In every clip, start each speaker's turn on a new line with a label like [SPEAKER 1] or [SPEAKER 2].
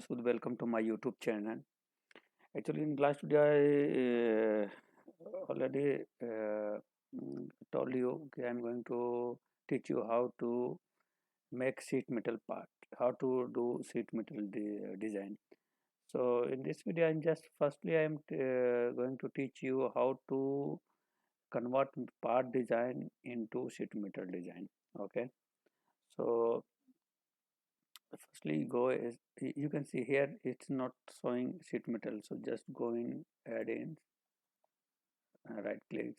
[SPEAKER 1] Masood. Welcome to my YouTube channel. Actually, in last video, I already told you okay, I'm going to teach you how to make sheet metal part, how to do sheet metal design. So in this video, I'm going to teach you how to convert part design into sheet metal design. Okay. So firstly go is you can see here it's not showing sheet metal, so just go in add-ins, right click,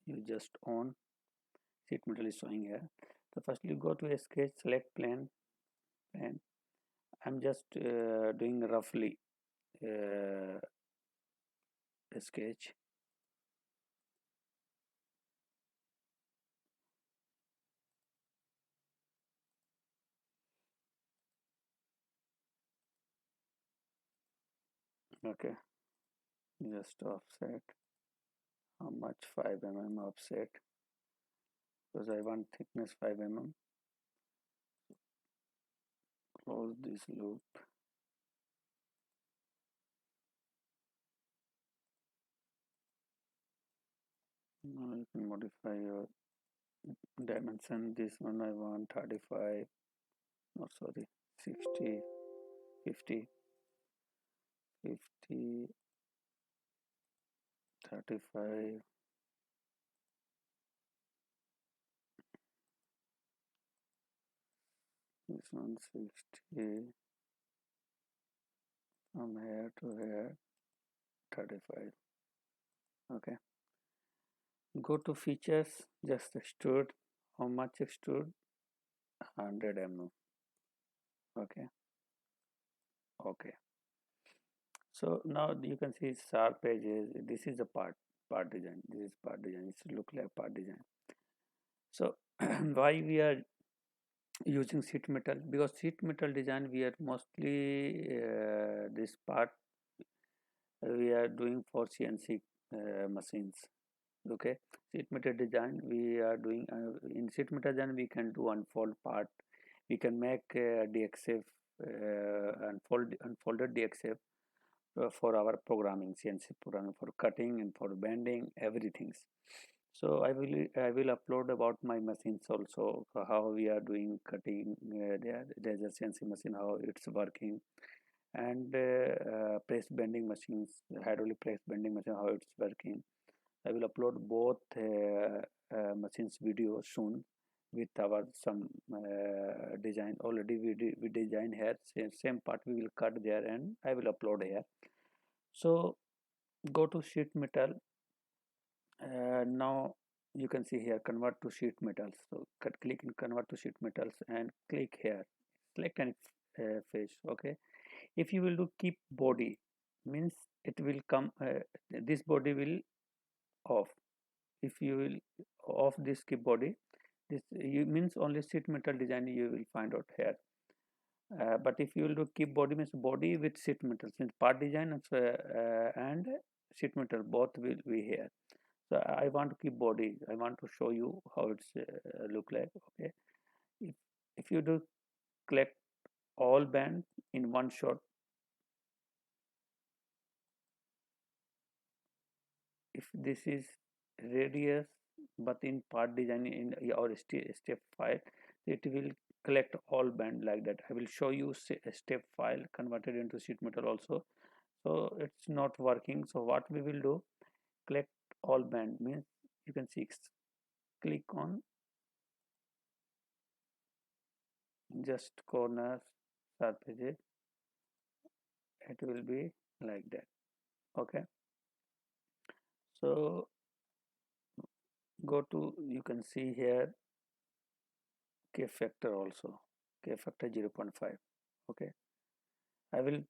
[SPEAKER 1] you just on sheet metal is showing here. So firstly go to a sketch, select plane. I'm just doing roughly uh, a sketch. Okay, just offset how much, 5 mm offset, because I want thickness 5 mm. Close this loop. Now you can modify your dimension. This one I want 35, no sorry, 60, 50, 50, 35, this one 60, from here to here 35. Okay, go to features, just extrude. How much extrude? 100 mm. Okay, okay. So now you can see sharp edges. This is the part design. This is part design. It look like part design. So why we are using sheet metal? Because sheet metal design we are mostly this part we are doing for CNC machines. Okay, sheet metal design we are doing in sheet metal design we can do unfold part, we can make DXF unfolded DXF for our programming, CNC programming, for cutting and for bending everything. So I will upload about my machines also, how we are doing cutting. There's a CNC machine, how it's working, and press bending machines, hydraulic press bending machine, how it's working. I will upload both machines video soon with our some design. Already we design here, same part we will cut there and I will upload here. So go to sheet metal. Now you can see here convert to sheet metals. So click in convert to sheet metals and click here, select any face. Okay, if you will do keep body, means it will come this body will off. If you will off this keep body, this you means only sheet metal design you will find out here. But if you will do keep body, means body with sheet metal, means part design and sheet metal both will be here. So I want to keep body, I want to show you how it's look like. Okay, if, if you do collect all band in one shot, if this is radius but in part design in or step file, it will collect all band like that. I will show you a step file converted into sheet metal also. So it's not working, so what we will do, collect all band means you can see, click on just corner surfaces, it will be like that. Okay, so go to, you can see here K factor also, K factor 0.5. Okay, I will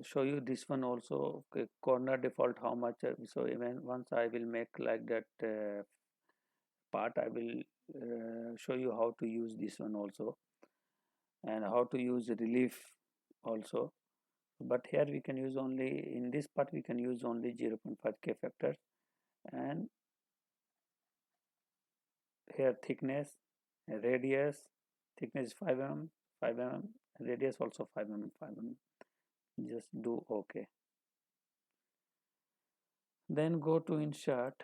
[SPEAKER 1] show you this one also. Okay, corner default how much, so even once I will make like that part, I will show you how to use this one also and how to use relief also. But here we can use only, in this part we can use only 0.5 K factor, and here thickness, radius, thickness is 5 mm, 5 mm, radius also 5 mm, 5 mm. Just do OK. Then go to insert,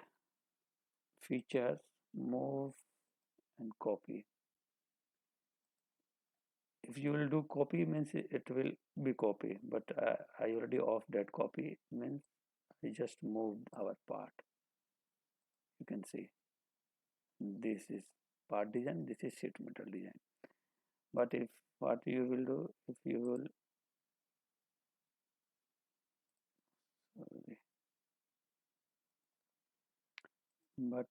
[SPEAKER 1] features, move and copy. If you will do copy means it will be copy, but I already off that copy means I just moved our part. You can see this is part design, this is sheet metal design. But if what you will do, if you will sorry, but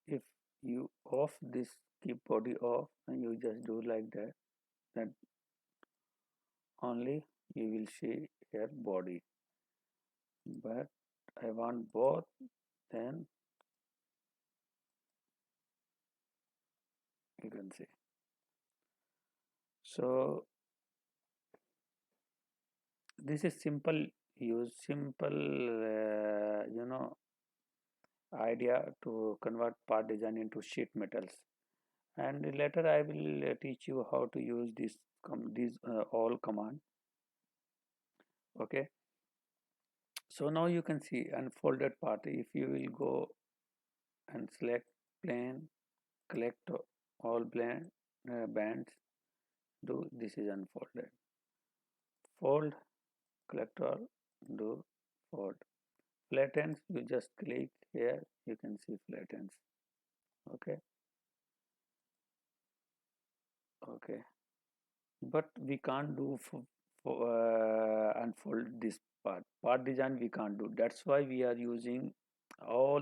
[SPEAKER 1] if you off this, keep body off and you just do like that, then only you will see your body. But I want both, then you can see. So this is simple use, simple idea to convert part design into sheet metals. And later I will teach you how to use these all command. Okay, so now you can see unfolded part. If you will go and select plane, collect all bands, do this is unfolded, fold, collect all, do fold. Flattens, you just click here, you can see flattens. Okay, okay, but we can't do unfold this part design we can't do. That's why we are using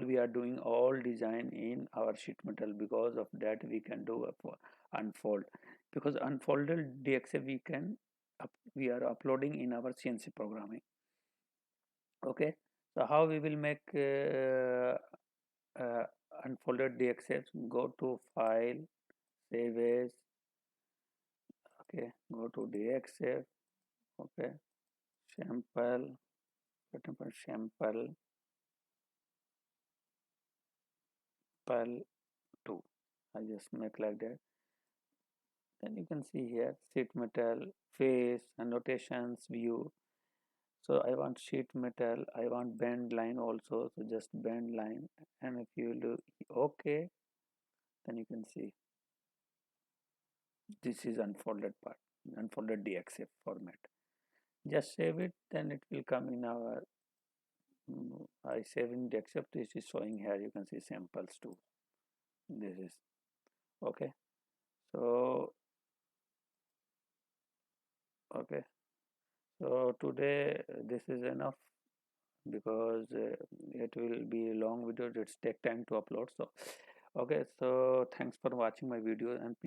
[SPEAKER 1] we are doing all design in our sheet metal. Because of that we can do unfold, because unfolded DXA we are uploading in our CNC programming. Okay, so how we will make uh, unfolded DXF? Go to file, save as. Okay, go to DXF. Okay, sample, sample pal 2. I just make like that. Then you can see here sheet metal, face, annotations, view. So I want sheet metal, I want bend line also. So just bend line, and if you do OK, then you can see this is unfolded part, unfolded DXF format. Just save it, then it will come in our I save in DXF. This is showing here. You can see samples too. This is okay. So okay, so today this is enough, because it will be a long video. It's take time to upload. So okay, so thanks for watching my video, and